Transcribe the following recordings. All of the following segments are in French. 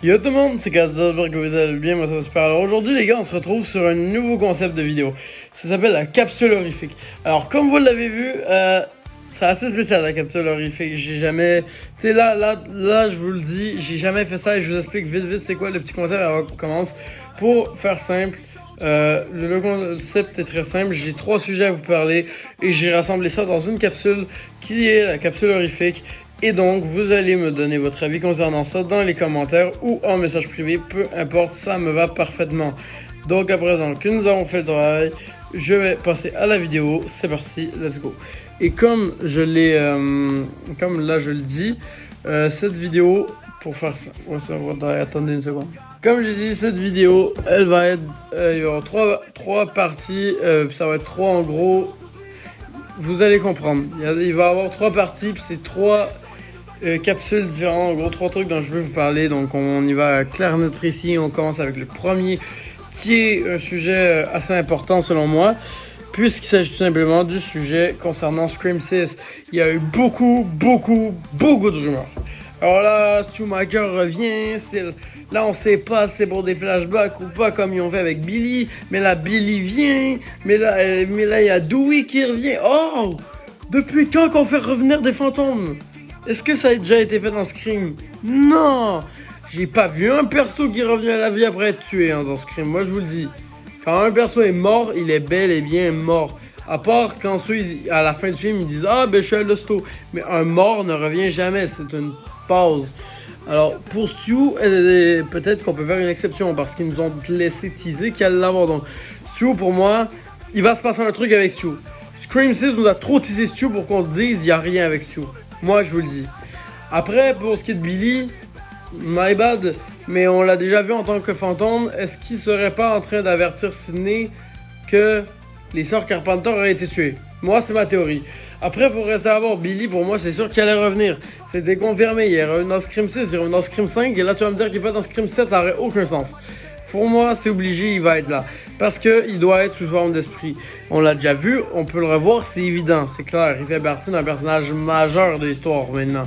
Yo tout le monde, c'est Kaz, j'espère que vous allez bien, moi ça va super. Alors aujourd'hui les gars, on se retrouve sur un nouveau concept de vidéo. Ça s'appelle la capsule horrifique. Alors comme vous l'avez vu, c'est assez spécial la capsule horrifique. J'ai jamais, tu sais là, je vous le dis, j'ai jamais fait ça et je vous explique vite c'est quoi le petit concept avant qu'on commence. Pour faire simple, le concept est très simple. J'ai 3 sujets à vous parler et j'ai rassemblé ça dans une capsule qui est la capsule horrifique. Et donc, vous allez me donner votre avis concernant ça dans les commentaires ou en message privé, peu importe, ça me va parfaitement. Donc, à présent que nous avons fait le travail, je vais passer à la vidéo. C'est parti, let's go. Et comme je l'ai, comme là je le dis, cette vidéo, pour faire ça, attendez une seconde. Comme je dit, cette vidéo, elle va être, il y aura 3 parties, puis ça va être 3 en gros. Vous allez comprendre. Il va y avoir 3 parties, puis c'est 3 capsules différentes, en gros 3 trucs dont je veux vous parler. Donc on y va clair, net, précis. On commence avec le premier qui est un sujet assez important selon moi, puisqu'il s'agit tout simplement du sujet concernant Scream 6. Il y a eu beaucoup de rumeurs. Alors là, Schumacher revient, là on sait pas si c'est pour des flashbacks ou pas comme ils ont fait avec Billy, mais là Billy vient, mais là il y a Dewey qui revient. Oh, depuis quand qu'on fait revenir des fantômes? Est-ce que ça a déjà été fait dans Scream? Non! J'ai pas vu un perso qui revient à la vie après être tué dans Scream, moi je vous le dis. Quand un perso est mort, il est bel et bien mort. À part quand ceux, à la fin du film, ils disent « Ah, ben je suis à l'hosto ». Mais un mort ne revient jamais, c'est une pause. Alors, pour Stu, peut-être qu'on peut faire une exception parce qu'ils nous ont laissé teaser qu'il allait l'avoir. Donc, Stu, pour moi, il va se passer un truc avec Stu. Scream 6 nous a trop teasé Stu pour qu'on se dise il n'y a rien avec Stu. Moi, je vous le dis. Après, pour ce qui est de Billy, my bad, mais on l'a déjà vu en tant que fantôme. Est-ce qu'il serait pas en train d'avertir Sidney que les sœurs Carpenter auraient été tuées? Moi, c'est ma théorie. Après, il faut rester à voir. Billy, pour moi, c'est sûr qu'il allait revenir. C'était confirmé. Il est revenu dans Scream 6, il est revenu dans Scream 5, et là, tu vas me dire qu'il est pas dans Scream 7, ça aurait aucun sens. Pour moi, c'est obligé, il va être là. Parce qu'il doit être sous forme d'esprit. On l'a déjà vu, on peut le revoir, c'est évident, c'est clair. Il fait partie d'un personnage majeur de l'histoire maintenant.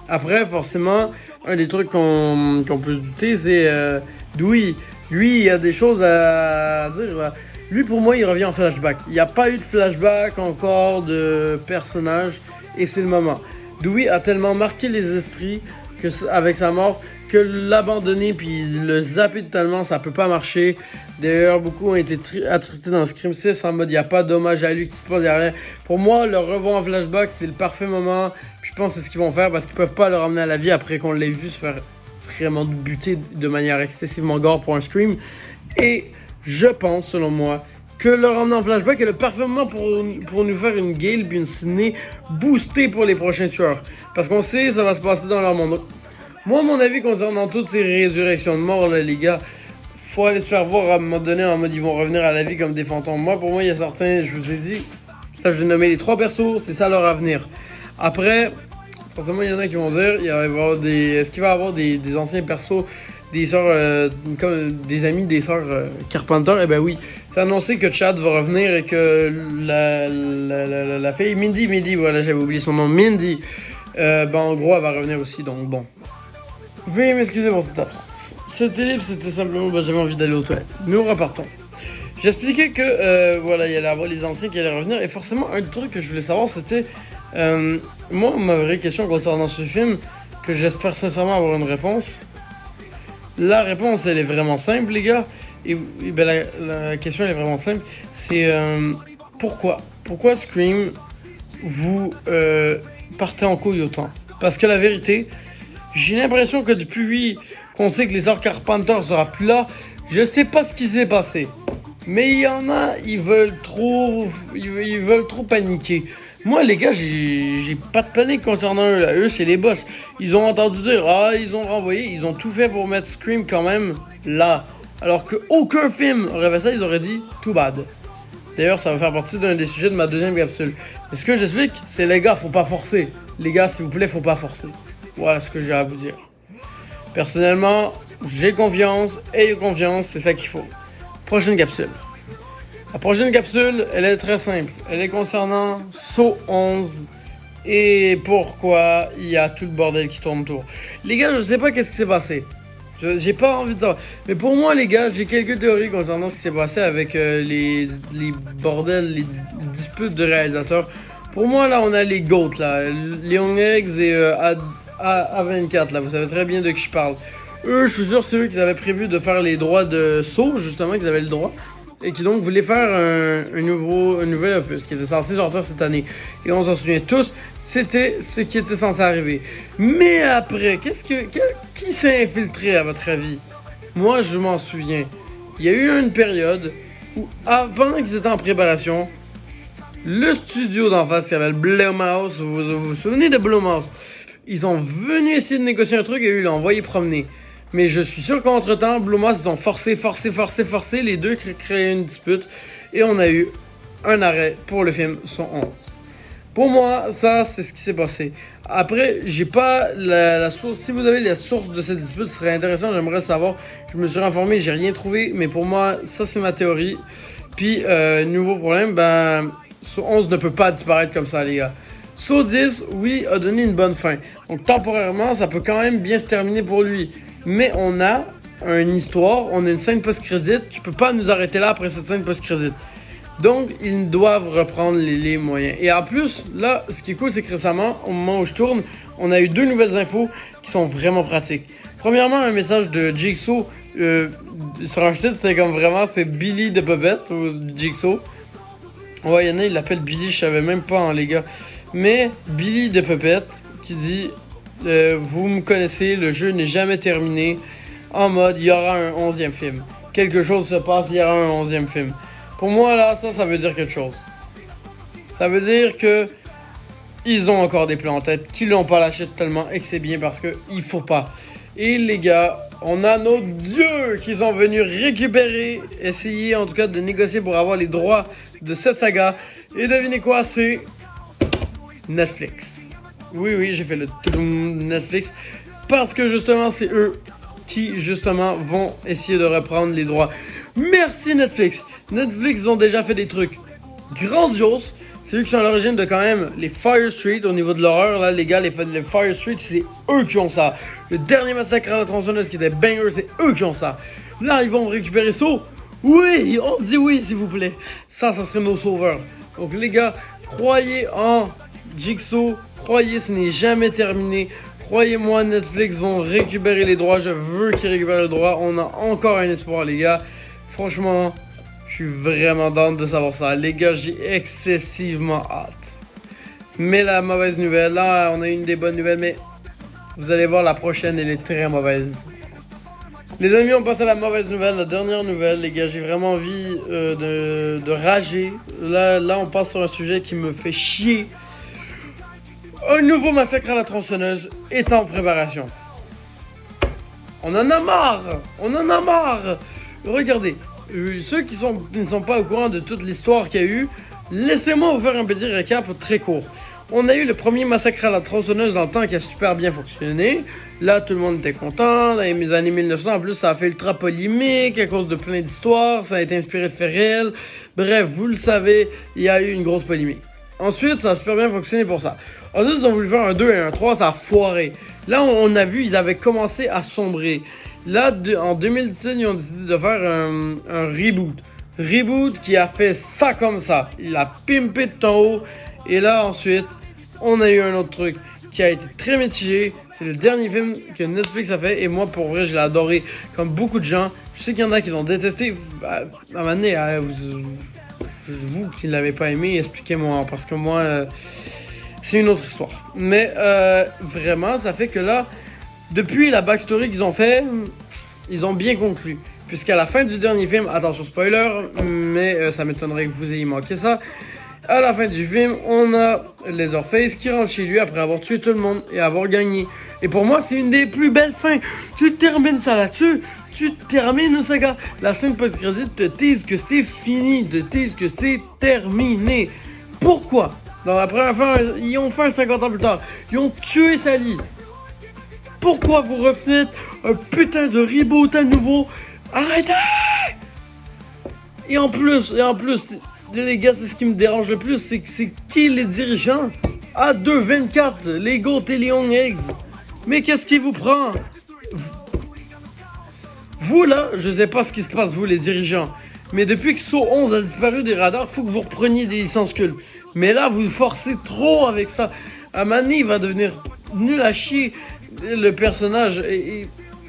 Après, forcément, un des trucs qu'on peut se douter, c'est Dewey. Lui, il y a des choses à dire là. Lui, pour moi, il revient en flashback. Il n'y a pas eu de flashback encore de personnage, et c'est le moment. Dewey a tellement marqué les esprits que, avec sa mort, que l'abandonner puis le zapper totalement, ça peut pas marcher. D'ailleurs, beaucoup ont été attristés dans Scream 6 en mode il n'y a pas d'hommage à lui qui se passe derrière. Pour moi, le revoir en flashback, c'est le parfait moment. Puis je pense que c'est ce qu'ils vont faire parce qu'ils peuvent pas le ramener à la vie après qu'on l'ait vu se faire vraiment buter de manière excessivement gore pour un Scream. Et je pense, selon moi, que le ramener en flashback est le parfait moment pour nous faire une Gale puis une Sidney boostée pour les prochains tueurs. Parce qu'on sait ça va se passer dans leur monde. Moi, mon avis concernant toutes ces résurrections de mort, là, les gars, faut aller se faire voir à un moment donné en mode ils vont revenir à la vie comme des fantômes. Moi, pour moi, il y a certains, je vous ai dit, là, je vais nommer les 3 persos, c'est ça leur avenir. Après, forcément, il y en a qui vont dire, est-ce qu'il va y avoir des anciens persos, des sœurs, comme des amis des sœurs Carpenter? Eh ben oui, c'est annoncé que Chad va revenir et que la fille Mindy, voilà, j'avais oublié son nom, Mindy, en gros, elle va revenir aussi, donc bon. Veuillez m'excuser pour cette absence. Cette ellipse, c'était simplement, j'avais envie d'aller aux toilettes. Nous repartons. J'expliquais que, voilà, il y allait avoir les anciens qui allaient revenir, et forcément, un truc que je voulais savoir, c'était, moi, ma vraie question concernant ce film, que j'espère sincèrement avoir une réponse. La réponse, elle est vraiment simple, les gars. Et ben, la question, elle est vraiment simple. C'est, pourquoi Scream, vous partez en couille autant? Parce que la vérité, j'ai l'impression que depuis qu'on sait que les sœurs Carpenter sera plus là, je sais pas ce qui s'est passé. Mais il y en a, ils veulent trop paniquer. Moi, les gars, j'ai pas de panique concernant eux. Là. Eux, c'est les boss. Ils ont entendu dire, ils ont renvoyé, ils ont tout fait pour mettre Scream quand même là. Alors qu'aucun film aurait fait ça, ils auraient dit, too bad. D'ailleurs, ça va faire partie d'un des sujets de ma deuxième capsule. Mais ce que j'explique, c'est les gars, faut pas forcer. Les gars, s'il vous plaît, faut pas forcer. Voilà ce que j'ai à vous dire. Personnellement, j'ai confiance, ayez confiance, c'est ça qu'il faut. Prochaine capsule. La prochaine capsule, elle est très simple. Elle est concernant Saw 11 et pourquoi il y a tout le bordel qui tourne autour. Les gars, je sais pas qu'est-ce qui s'est passé. J'ai pas envie de savoir. Mais pour moi, les gars, j'ai quelques théories concernant ce qui s'est passé avec les bordels, les disputes de réalisateurs. Pour moi, là, on a les GOAT, là. Léon Eggs et A24, là. Vous savez très bien de qui je parle. Eux, je suis sûr, c'est eux qui avaient prévu de faire les droits de Saw, justement, qu'ils avaient le droit. Et qui donc voulaient faire un nouvel opus qui était censé sortir cette année. Et on s'en souvient tous, c'était ce qui était censé arriver. Mais après, qui s'est infiltré à votre avis? Moi, je m'en souviens. Il y a eu une période où, pendant qu'ils étaient en préparation, le studio d'en face qui avait le Blumhouse, vous vous souvenez de Blumhouse? Ils sont venus essayer de négocier un truc et eux, ils l'ont envoyé promener. Mais je suis sûr qu'entre-temps, Blumhouse, ils ont forcé, les deux créé une dispute. Et on a eu un arrêt pour le film Saw 11. Pour moi, ça, c'est ce qui s'est passé. Après, j'ai pas la source. Si vous avez la source de cette dispute, ce serait intéressant, j'aimerais savoir. Je me suis informé, j'ai rien trouvé. Mais pour moi, ça, c'est ma théorie. Puis, nouveau problème, Saw 11 ne peut pas disparaître comme ça, les gars. Saw 10, oui, a donné une bonne fin. Donc, temporairement, ça peut quand même bien se terminer pour lui. Mais on a une histoire, on a une scène post-crédit. Tu peux pas nous arrêter là après cette scène post-crédit. Donc, ils doivent reprendre les moyens. Et en plus, là, ce qui est cool, c'est que récemment, au moment où je tourne, on a eu 2 nouvelles infos qui sont vraiment pratiques. Premièrement, un message de Jigsaw. Sur un site, c'est comme vraiment, c'est Billy de Puppet, ou Jigsaw. Ouais, il y en a, il l'appelle Billy, je savais même pas, hein, les gars. Mais Billy de Puppet qui dit... vous me connaissez, le jeu n'est jamais terminé. En mode, il y aura un 11e film. Quelque chose se passe, il y aura un 11e film. Pour moi, là, ça veut dire quelque chose. Ça veut dire que ils ont encore des plans en tête, qu'ils l'ont pas lâché totalement et que c'est bien parce que il faut pas. Et les gars, on a nos dieux qui sont venus récupérer, essayer en tout cas de négocier pour avoir les droits de cette saga. Et devinez quoi, c'est Netflix. Oui, j'ai fait le Netflix parce que justement, c'est eux qui justement vont essayer de reprendre les droits. Merci Netflix. Netflix ont déjà fait des trucs grandioses. C'est eux qui sont à l'origine de quand même les Fire Street au niveau de l'horreur. Là, les gars, les Fire Street, c'est eux qui ont ça. Le dernier massacre à la tronçonneuse qui était banger, c'est eux qui ont ça. Là, ils vont récupérer ça. Oui, on dit oui, s'il vous plaît. Ça serait nos sauveurs. Donc les gars, croyez en Jigsaw. Croyez, ce n'est jamais terminé. Croyez-moi, Netflix vont récupérer les droits. Je veux qu'ils récupèrent les droits. On a encore un espoir, les gars. Franchement, je suis vraiment down de savoir ça. Les gars, j'ai excessivement hâte. Mais la mauvaise nouvelle, là, on a une des bonnes nouvelles, mais vous allez voir, la prochaine, elle est très mauvaise. Les amis, on passe à la mauvaise nouvelle, la dernière nouvelle. Les gars, j'ai vraiment envie de rager. Là, on passe sur un sujet qui me fait chier. Un nouveau massacre à la tronçonneuse est en préparation. On en a marre. Regardez, ceux qui ne sont pas au courant de toute l'histoire qu'il y a eu, laissez-moi vous faire un petit récap très court. On a eu le premier massacre à la tronçonneuse dans le temps qui a super bien fonctionné. Là, tout le monde était content. Dans les années 1900, en plus, ça a fait ultra polémique à cause de plein d'histoires. Ça a été inspiré de faits réels. Bref, vous le savez, il y a eu une grosse polémique. Ensuite, ça a super bien fonctionné pour ça. Ensuite, ils ont voulu faire un 2 et un 3, ça a foiré. Là, on a vu, ils avaient commencé à sombrer. Là, en 2017, ils ont décidé de faire un reboot. Reboot qui a fait ça comme ça. Il a pimpé de ton haut. Et là, ensuite, on a eu un autre truc qui a été très mitigé. C'est le dernier film que Netflix a fait. Et moi, pour vrai, je l'ai adoré. Comme beaucoup de gens. Je sais qu'il y en a qui l'ont détesté. À un moment donné, vous qui ne l'avez pas aimé, expliquez-moi. Parce que moi, c'est une autre histoire. Mais vraiment, ça fait que là, depuis la backstory qu'ils ont fait, ils ont bien conclu. Puisqu'à la fin du dernier film, attention spoiler, mais ça m'étonnerait que vous ayez manqué ça. À la fin du film, on a Leatherface qui rentre chez lui après avoir tué tout le monde et avoir gagné. Et pour moi, c'est une des plus belles fins. Tu termines ça là-dessus, tu termines ça, gars. La scène post-crédit te tease que c'est fini, te tease que c'est terminé. Pourquoi? Dans la première fin, ils ont fait 50 ans plus tard. Ils ont tué Sally. Pourquoi vous refaites un putain de reboot à nouveau? Arrêtez! Et en plus, les gars, c'est ce qui me dérange le plus, c'est qui les dirigeants? A224, les GOAT et les Young Eggs. Mais qu'est-ce qui vous prend? Vous là, je sais pas ce qui se passe, vous les dirigeants. Mais depuis que Saw 11 a disparu des radars, faut que vous repreniez des licences cultes. Mais là, vous forcez trop avec ça. À Manny, il va devenir nul à chier, le personnage. Et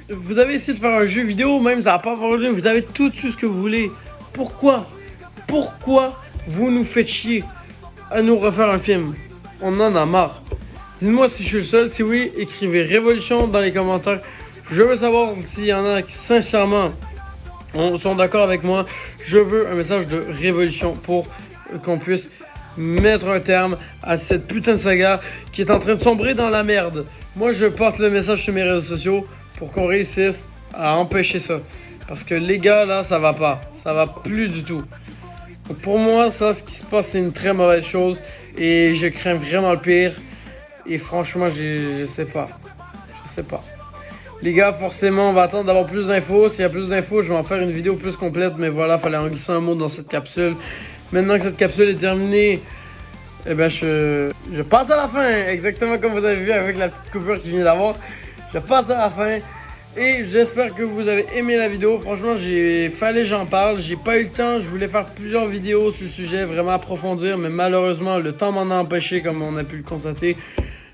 vous avez essayé de faire un jeu vidéo, même ça va pas avoir lieu. Vous avez tout su ce que vous voulez. Pourquoi vous nous faites chier à nous refaire un film? On en a marre. Dites-moi si je suis le seul. Si oui, écrivez Révolution dans les commentaires. Je veux savoir s'il y en a qui, sincèrement, sont d'accord avec moi. Je veux un message de révolution pour qu'on puisse mettre un terme à cette putain de saga qui est en train de sombrer dans la merde. Moi, je passe le message sur mes réseaux sociaux pour qu'on réussisse à empêcher ça. Parce que les gars, là, ça va pas. Ça va plus du tout. Donc pour moi, ça, ce qui se passe, c'est une très mauvaise chose. Et je crains vraiment le pire. Et franchement, je sais pas. Je sais pas. Les gars, forcément, on va attendre d'avoir plus d'infos. S'il y a plus d'infos, je vais en faire une vidéo plus complète. Mais voilà, fallait en glisser un mot dans cette capsule. Maintenant que cette capsule est terminée, eh ben je passe à la fin. Exactement comme vous avez vu avec la petite coupure qu'il vient d'avoir. Je passe à la fin. Et j'espère que vous avez aimé la vidéo. Franchement, fallait que j'en parle. J'ai pas eu le temps. Je voulais faire plusieurs vidéos sur le sujet, vraiment approfondir. Mais malheureusement, le temps m'en a empêché, comme on a pu le constater.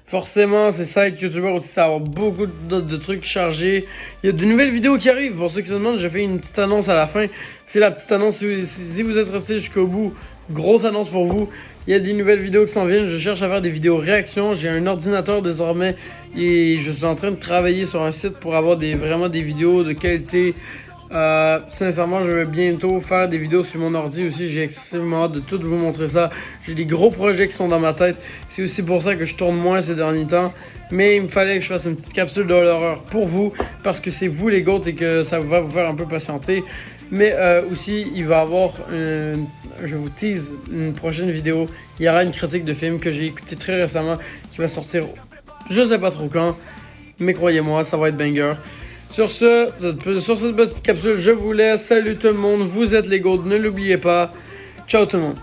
Forcément, c'est ça être youtubeur aussi, ça va avoir beaucoup de trucs chargés. Il y a de nouvelles vidéos qui arrivent. Pour ceux qui se demandent, j'ai fait une petite annonce à la fin. C'est la petite annonce, si vous êtes resté jusqu'au bout, grosse annonce pour vous. Il y a des nouvelles vidéos qui s'en viennent. Je cherche à faire des vidéos réactions. J'ai un ordinateur désormais et je suis en train de travailler sur un site pour avoir vraiment des vidéos de qualité. Sincèrement, je vais bientôt faire des vidéos sur mon ordi aussi. J'ai excessivement hâte de tout vous montrer ça. J'ai des gros projets qui sont dans ma tête. C'est aussi pour ça que je tourne moins ces derniers temps. Mais il me fallait que je fasse une petite capsule de l'horreur pour vous, parce que c'est vous les goats et que ça va vous faire un peu patienter. Mais aussi, il va y avoir, je vous tease, une prochaine vidéo. Il y aura une critique de film que j'ai écouté très récemment, qui va sortir, je sais pas trop quand, mais croyez-moi, ça va être banger. Sur cette petite capsule, je vous laisse. Salut tout le monde, vous êtes les goats, ne l'oubliez pas. Ciao tout le monde.